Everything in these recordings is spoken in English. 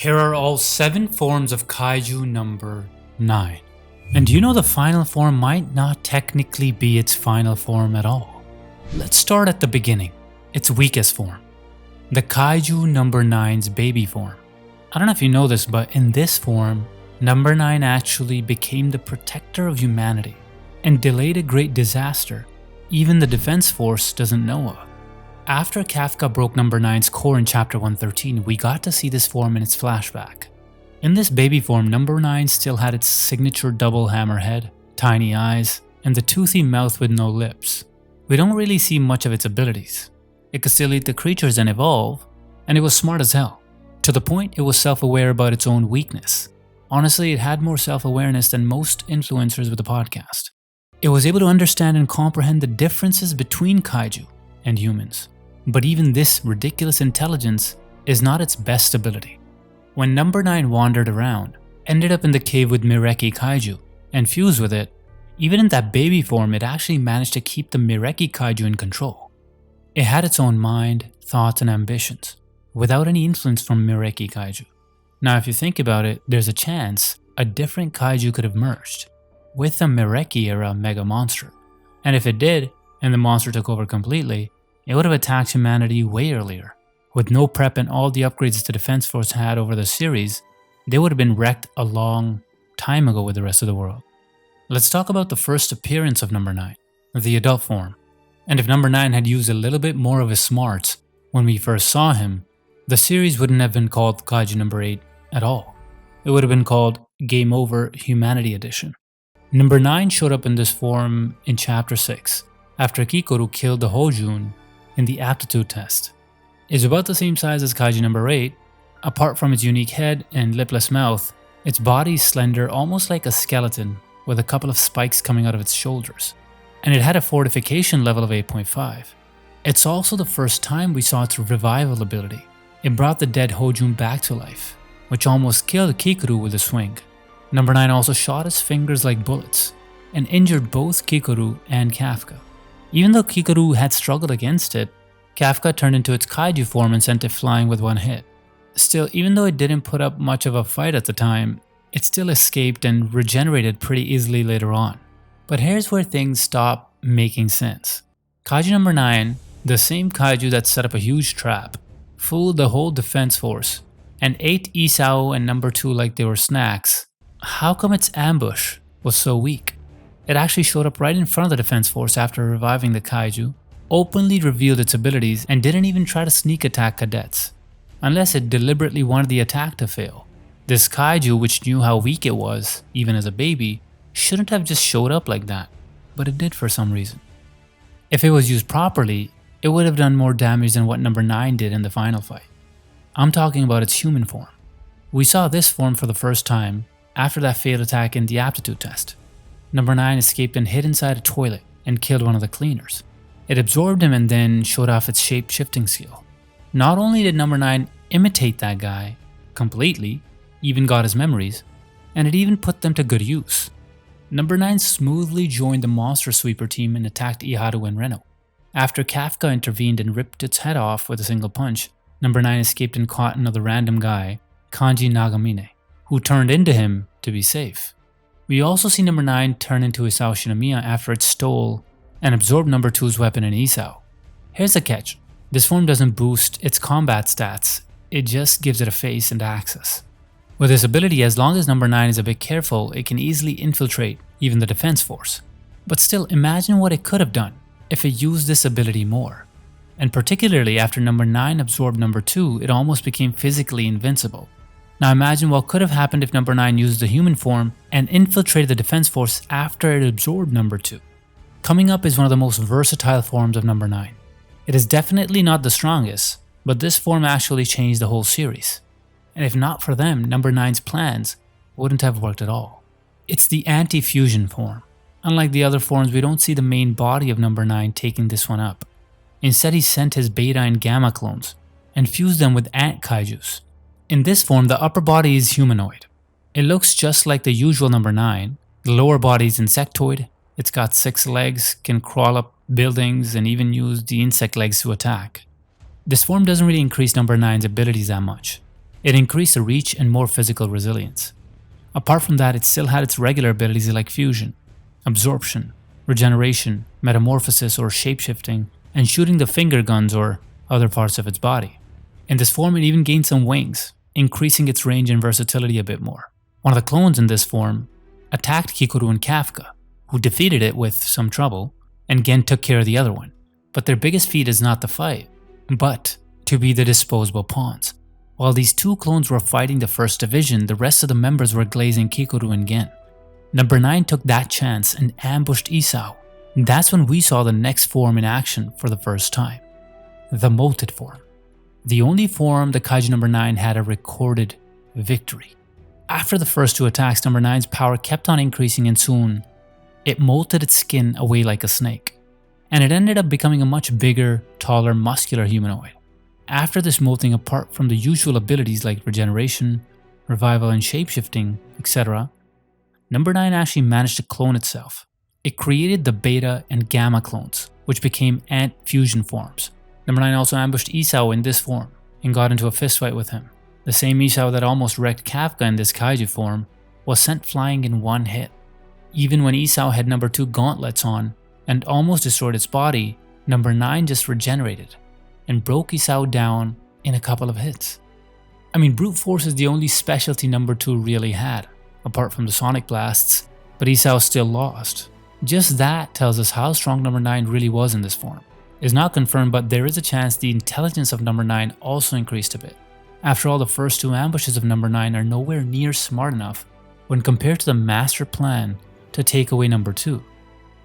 Here are all 7 forms of Kaiju number 9. And do you know the final form might not technically be its final form at all? Let's start at the beginning, its weakest form. The Kaiju number 9's baby form. I don't know if you know this, but in this form, number 9 actually became the protector of humanity and delayed a great disaster even the defense force doesn't know of. After Kafka broke number 9's core in chapter 113, we got to see this form in its flashback. In this baby form, number 9 still had its signature double hammer head, tiny eyes, and the toothy mouth with no lips. We don't really see much of its abilities. It could still eat the creatures and evolve, and it was smart as hell. To the point it was self-aware about its own weakness. Honestly, it had more self-awareness than most influencers with the podcast. It was able to understand and comprehend the differences between kaiju and humans. But even this ridiculous intelligence is not its best ability. When number 9 wandered around, ended up in the cave with Mireki Kaiju, and fused with it, even in that baby form it actually managed to keep the Mireki Kaiju in control. It had its own mind, thoughts, and ambitions, without any influence from Mireki Kaiju. Now if you think about it, there's a chance a different kaiju could have merged, with a Mireki era mega monster. And if it did, and the monster took over completely, it would have attacked humanity way earlier. With no prep and all the upgrades the defense force had over the series, they would have been wrecked a long time ago with the rest of the world. Let's talk about the first appearance of number 9, the adult form. And if number 9 had used a little bit more of his smarts when we first saw him, the series wouldn't have been called Kaiju number 8 at all. It would have been called Game Over Humanity Edition. Number 9 showed up in this form in chapter 6, after Kikoru killed the Hojun in the aptitude test. It's about the same size as Kaiju number 8. Apart from its unique head and lipless mouth, its body is slender, almost like a skeleton, with a couple of spikes coming out of its shoulders. And it had a fortification level of 8.5. It's also the first time we saw its revival ability. It brought the dead Hojun back to life, which almost killed Kikoru with a swing. Number 9 also shot his fingers like bullets, and injured both Kikoru and Kafka. Even though Kikoru had struggled against it, Kafka turned into its kaiju form and sent it flying with one hit. Still, even though it didn't put up much of a fight at the time, it still escaped and regenerated pretty easily later on. But here's where things stop making sense. Kaiju number 9, the same kaiju that set up a huge trap, fooled the whole defense force, and ate Isao and number 2 like they were snacks. How come its ambush was so weak? It actually showed up right in front of the defense force after reviving the kaiju, openly revealed its abilities, and didn't even try to sneak attack cadets, unless it deliberately wanted the attack to fail. This kaiju, which knew how weak it was, even as a baby, shouldn't have just showed up like that, but it did for some reason. If it was used properly, it would have done more damage than what number 9 did in the final fight. I'm talking about its human form. We saw this form for the first time after that failed attack in the aptitude test. Number 9 escaped and hid inside a toilet and killed one of the cleaners. It absorbed him and then showed off its shape-shifting skill. Not only did number 9 imitate that guy completely, even got his memories, and it even put them to good use. Number 9 smoothly joined the monster sweeper team and attacked Iharu and Reno. After Kafka intervened and ripped its head off with a single punch, number 9 escaped and caught another random guy, Kanji Nagamine, who turned into him to be safe. We also see number 9 turn into Isao Shinomiya after it stole and absorbed number 2's weapon in Isao. Here's the catch. This form doesn't boost its combat stats, it just gives it a face and access. With this ability, as long as number 9 is a bit careful, it can easily infiltrate even the defense force. But still, imagine what it could have done if it used this ability more. And particularly after number 9 absorbed number 2, it almost became physically invincible. Now imagine what could have happened if number 9 used the human form and infiltrated the defense force after it absorbed number 2. Coming up is one of the most versatile forms of number 9. It is definitely not the strongest, but this form actually changed the whole series. And if not for them, number 9's plans wouldn't have worked at all. It's the anti-fusion form. Unlike the other forms, we don't see the main body of number 9 taking this one up. Instead, he sent his beta and gamma clones and fused them with ant kaijus. In this form, the upper body is humanoid. It looks just like the usual number 9. The lower body is insectoid. It's got 6 legs, can crawl up buildings, and even use the insect legs to attack. This form doesn't really increase number 9's abilities that much. It increased the reach and more physical resilience. Apart from that, it still had its regular abilities like fusion, absorption, regeneration, metamorphosis or shapeshifting, and shooting the finger guns or other parts of its body. In this form, it even gained some wings, increasing its range and versatility a bit more. One of the clones in this form attacked Kikoru and Kafka, who defeated it with some trouble, and Gen took care of the other one. But their biggest feat is not the fight, but to be the disposable pawns. While these two clones were fighting the first division, the rest of the members were glazing Kikoru and Gen. Number 9 took that chance and ambushed Isao. That's when we saw the next form in action for the first time. The molted form. The only form the Kaiju number 9 had a recorded victory. After the first two attacks, number 9's power kept on increasing and soon it molted its skin away like a snake. And it ended up becoming a much bigger, taller, muscular humanoid. After this molting, apart from the usual abilities like regeneration, revival and shapeshifting, etc., number 9 actually managed to clone itself. It created the beta and gamma clones, which became ant fusion forms. Number 9 also ambushed Isao in this form and got into a fistfight with him. The same Isao that almost wrecked Kafka in this kaiju form was sent flying in one hit. Even when Isao had number 2 gauntlets on and almost destroyed its body, number 9 just regenerated and broke Isao down in a couple of hits. I mean, brute force is the only specialty number 2 really had, apart from the sonic blasts, but Isao still lost. Just that tells us how strong number 9 really was in this form. It's not confirmed, but there is a chance the intelligence of number 9 also increased a bit. After all, the first two ambushes of number 9 are nowhere near smart enough when compared to the master plan to take away number 2.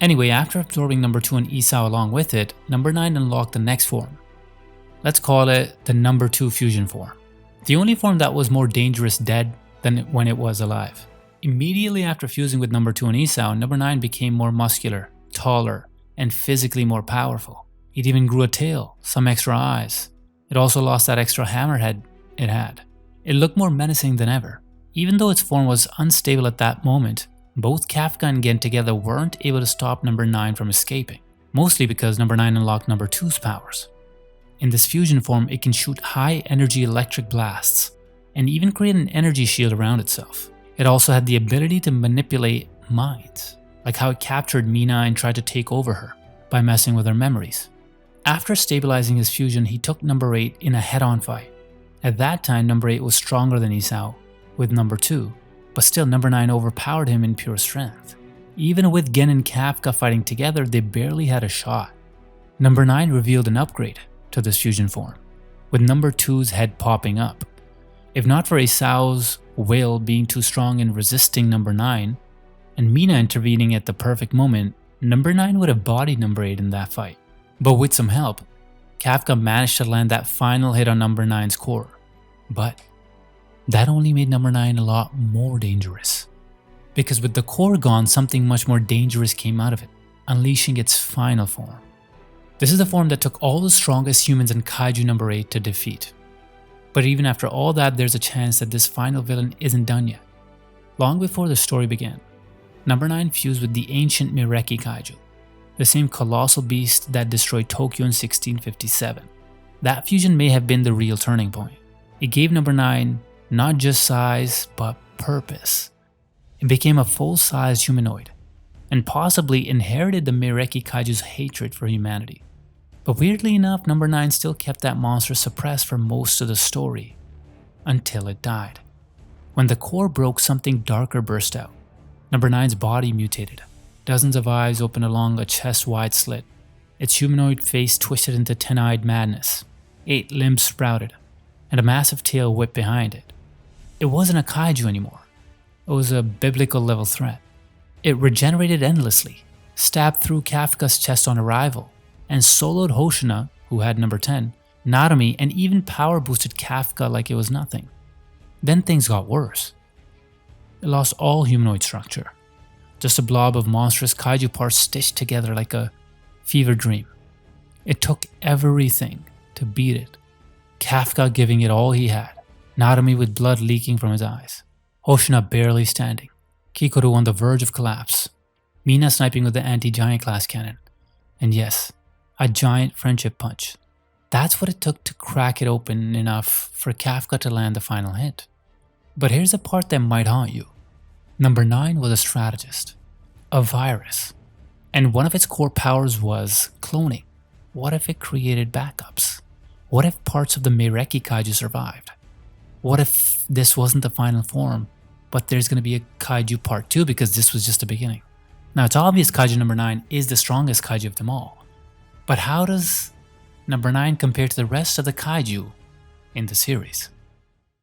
Anyway, after absorbing number 2 and Isao along with it, number 9 unlocked the next form. Let's call it the number 2 fusion form. The only form that was more dangerous dead than when it was alive. Immediately after fusing with number 2 and Isao, number 9 became more muscular, taller, and physically more powerful. It even grew a tail, some extra eyes. It also lost that extra hammerhead it had. It looked more menacing than ever. Even though its form was unstable at that moment, both Kafka and Gen together weren't able to stop number 9 from escaping, mostly because number 9 unlocked number 2's powers. In this fusion form, it can shoot high energy electric blasts and even create an energy shield around itself. It also had the ability to manipulate minds, like how it captured Mina and tried to take over her by messing with her memories. After stabilizing his fusion, he took number 8 in a head-on fight. At that time, number 8 was stronger than Isao with number 2, but still number 9 overpowered him in pure strength. Even with Gen and Kafka fighting together, they barely had a shot. Number 9 revealed an upgrade to this fusion form, with number 2's head popping up. If not for Isao's will being too strong in resisting number 9, and Mina intervening at the perfect moment, number 9 would have bodied number 8 in that fight. But with some help, Kafka managed to land that final hit on number 9's core. But that only made number 9 a lot more dangerous. Because with the core gone, something much more dangerous came out of it, unleashing its final form. This is the form that took all the strongest humans in Kaiju number 8 to defeat. But even after all that, there's a chance that this final villain isn't done yet. Long before the story began, number 9 fused with the ancient Mireki Kaiju, the same colossal beast that destroyed Tokyo in 1657. That fusion may have been the real turning point. It gave number 9 not just size, but purpose. It became a full-sized humanoid, and possibly inherited the Mireki Kaiju's hatred for humanity. But weirdly enough, number 9 still kept that monster suppressed for most of the story, until it died. When the core broke, something darker burst out. Number 9's body mutated. Dozens of eyes opened along a chest-wide slit. Its humanoid face twisted into 10-eyed madness. 8 limbs sprouted, and a massive tail whipped behind it. It wasn't a kaiju anymore. It was a biblical-level threat. It regenerated endlessly, stabbed through Kafka's chest on arrival, and soloed Hoshina, who had number 10, Narumi, and even power-boosted Kafka like it was nothing. Then things got worse. It lost all humanoid structure. Just a blob of monstrous kaiju parts stitched together like a fever dream. It took everything to beat it. Kafka giving it all he had, Narumi with blood leaking from his eyes, Hoshina barely standing, Kikoru on the verge of collapse, Mina sniping with the anti-giant class cannon, and yes, a giant friendship punch. That's what it took to crack it open enough for Kafka to land the final hit. But here's the part that might haunt you. Number 9 was a strategist, a virus, and one of its core powers was cloning. What if it created backups? What if parts of the Meireki kaiju survived? What if this wasn't the final form, but there's going to be a kaiju part 2 because this was just the beginning? Now it's obvious Kaiju number 9 is the strongest kaiju of them all. But how does number 9 compare to the rest of the kaiju in the series?